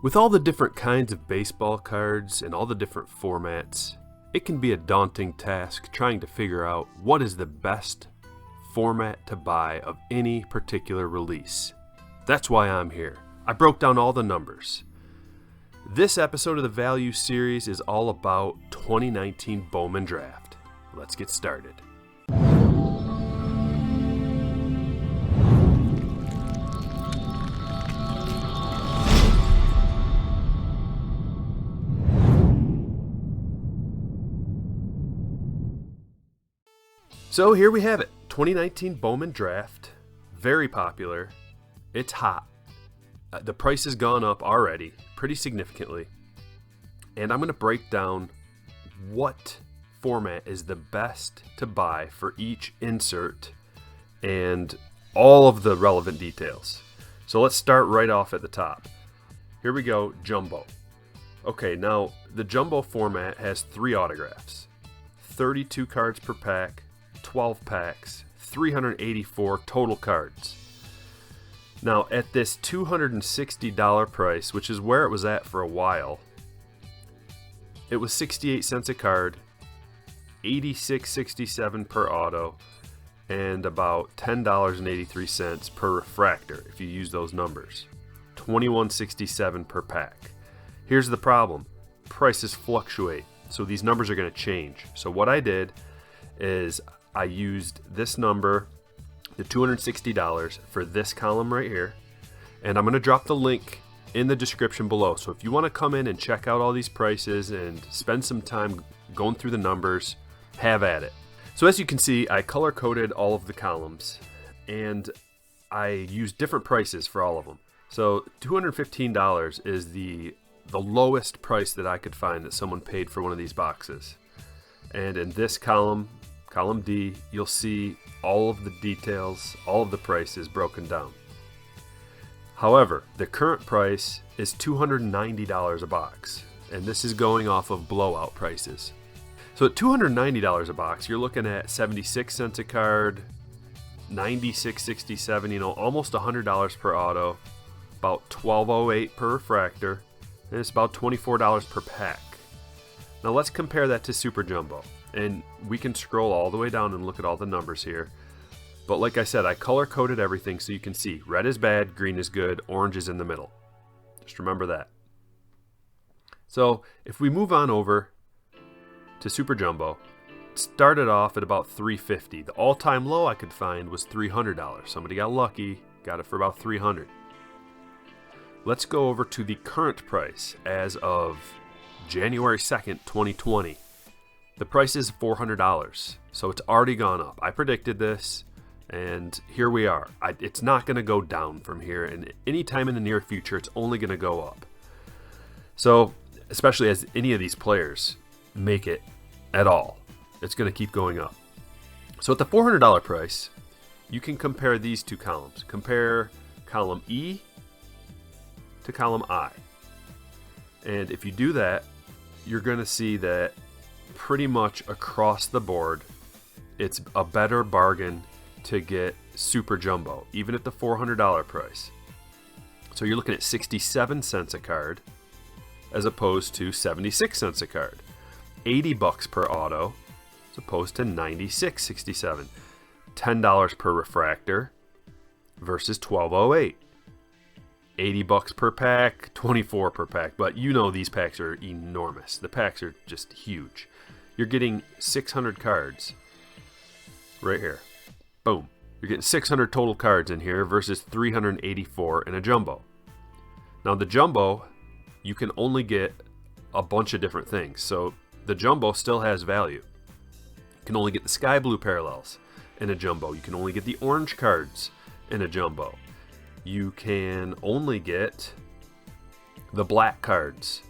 With all the different kinds of baseball cards and all the different formats, it can be a daunting task trying to figure out what is the best format to buy of any particular release. That's why I'm here. I broke down all the numbers. This episode of the Value Series is all about 2019 Bowman Draft. Let's get started. So here we have it, 2019 Bowman Draft, very popular, it's hot. The price has gone up already, pretty significantly, and I'm going to break down what format is the best to buy for each insert and all of the relevant details. So let's start right off at the top. Here we go, Jumbo. Okay, now the Jumbo format has 3 autographs, 32 cards per pack, 12 packs, 384 total cards. Now at this $260 price, which is where it was at for a while, it was 68 cents a card, $86.67 per auto, and about $10.83 per refractor if you use those numbers. $21.67 per pack. Here's the problem. Prices fluctuate, so these numbers are going to change. So what I did is I used this number, the $260 for this column right here, and I'm going to drop the link in the description below. So if you want to come in and check out all these prices and spend some time going through the numbers, have at it. So as you can see, I color coded all of the columns and I used different prices for all of them. So $215 is the lowest price that I could find that someone paid for one of these boxes. And in this column D, you'll see all of the details, all of the prices broken down. However, the current price is $290 a box, and this is going off of blowout prices. So at $290 a box, you're looking at 76 cents a card, $96.67, almost $100 per auto, about $12.08 per refractor, and it's about $24 per pack. Now let's compare that to Super Jumbo. And we can scroll all the way down and look at all the numbers here. But like I said, I color-coded everything so you can see. Red is bad, green is good, orange is in the middle. Just remember that. So if we move on over to Super Jumbo, it started off at about $350. The all-time low I could find was $300. Somebody got lucky, got it for about $300. Let's go over to the current price as of January 2nd, 2020. The price is $400, so it's already gone up. I predicted this, and here we are. It's not going to go down from here, and anytime in the near future, it's only going to go up. So, especially as any of these players make it at all, it's going to keep going up. So at the $400 price, you can compare these two columns. Compare column E to column I. And if you do that, you're going to see that pretty much across the board, it's a better bargain to get Super Jumbo, even at the $400 price. So you're looking at 67 cents a card as opposed to 76 cents a card. $80 per auto as opposed to $96.67. $10 per refractor versus $12.08. $80 per pack, $24 per pack, but these packs are enormous. The packs are just huge. You're getting 600 cards right here. Boom. You're getting 600 total cards in here versus 384 in a Jumbo. Now the Jumbo, you can only get a bunch of different things. So the Jumbo still has value. You can only get the sky blue parallels in a Jumbo. You can only get the orange cards in a Jumbo. You can only get the black cards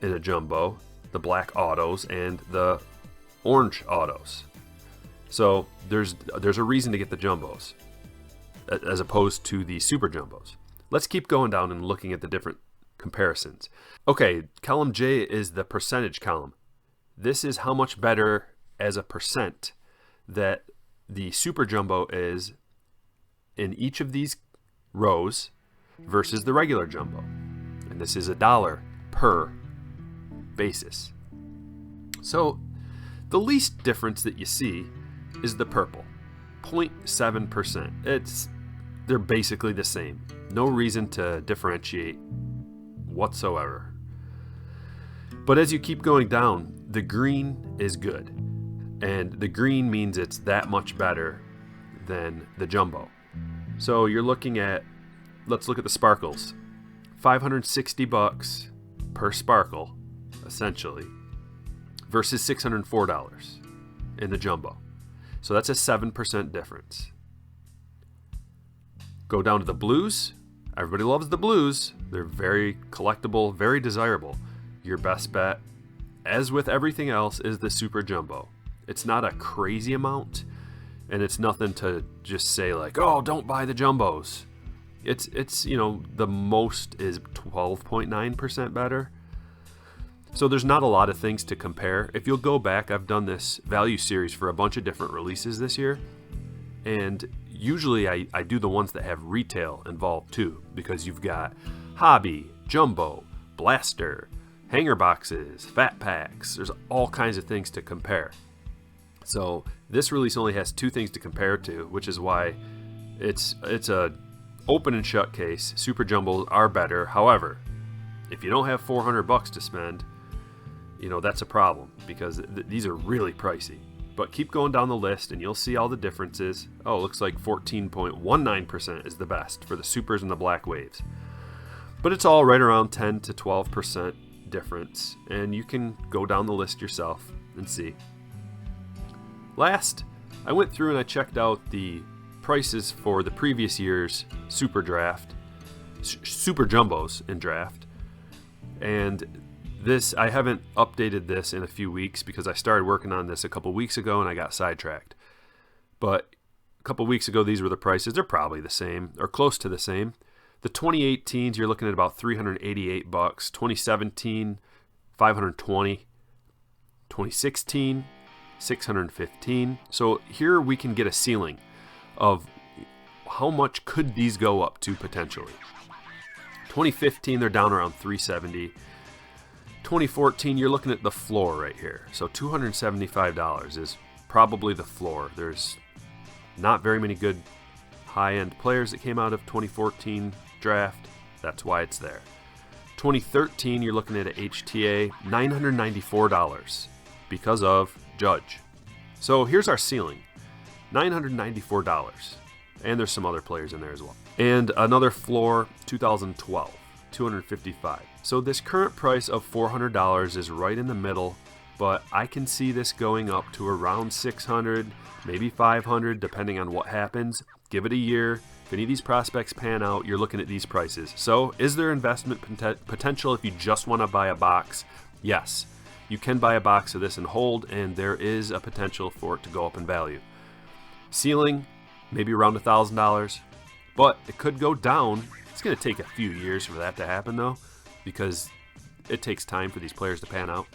in a Jumbo, the black autos and the orange autos. So there's a reason to get the Jumbos as opposed to the Super Jumbos. Let's keep going down and looking at the different comparisons. Okay, column J is the percentage column. This is how much better as a percent that the Super Jumbo is in each of these rows versus the regular Jumbo. And again, this is $1 per basis. So the least difference that you see is the purple, 0.7%. They're basically the same. No reason to differentiate whatsoever. But as you keep going down, the green is good. And the green means it's that much better than the jumbo. So you're looking at, let's look at the sparkles. $560 per sparkle, essentially, versus $604 in the jumbo. So that's a 7% difference. Go down to the blues. Everybody loves the blues. They're very collectible, very desirable. Your best bet, as with everything else, is the super jumbo. It's not a crazy amount, and it's nothing to just say like, oh, don't buy the jumbos. It's the most is 12.9% better. So there's not a lot of things to compare. If you'll go back, I've done this value series for a bunch of different releases this year, and usually I do the ones that have retail involved too, because you've got hobby, jumbo, blaster, hanger boxes, fat packs. There's all kinds of things to compare. So this release only has 2 things to compare to, which is why it's a open and shut case. Super jumbos are better. However, if you don't have $400 to spend, that's a problem, because these are really pricey. But keep going down the list and you'll see all the differences. Oh, it looks like 14.19% is the best for the supers and the black waves. But it's all right around 10 to 12% difference, and you can go down the list yourself and see. Last, I went through and I checked out the prices for the previous year's super jumbos in draft. And this, I haven't updated this in a few weeks because I started working on this a couple weeks ago and I got sidetracked. But a couple weeks ago, these were the prices. They're probably the same or close to the same. The 2018s, you're looking at about $388. 2017, $520. 2016, $615. So here we can get a ceiling of how much could these go up to potentially. 2015, they're down around $370. 2014, you're looking at the floor right here. So $275 is probably the floor. There's not very many good high-end players that came out of 2014 draft. That's why it's there. 2013, you're looking at an HTA, $994 because of Judge. So here's our ceiling, $994. And there's some other players in there as well. And another floor, 2012, $255. So this current price of $400 is right in the middle, but I can see this going up to around $600, maybe $500, depending on what happens. Give it a year. If any of these prospects pan out, you're looking at these prices. So is there investment potential if you just want to buy a box? Yes. You can buy a box of this and hold, and there is a potential for it to go up in value. Ceiling, maybe around $1,000, but it could go down. It's going to take a few years for that to happen, though, because it takes time for these players to pan out.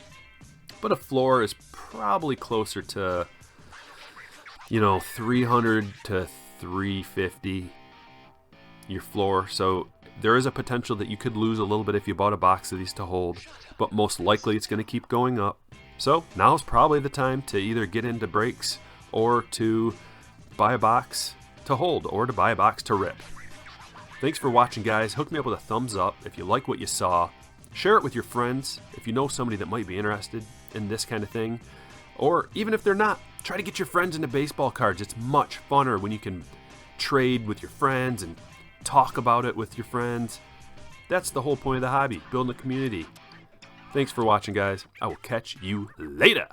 But a floor is probably closer to, $300 to $350, your floor. So there is a potential that you could lose a little bit if you bought a box of these to hold, but most likely it's going to keep going up. So now's probably the time to either get into breaks or to buy a box to hold or to buy a box to rip. Thanks for watching, guys. Hook me up with a thumbs up if you like what you saw. Share it with your friends if you know somebody that might be interested in this kind of thing. Or even if they're not, try to get your friends into baseball cards. It's much funner when you can trade with your friends and talk about it with your friends. That's the whole point of the hobby, building a community. Thanks for watching, guys. I will catch you later.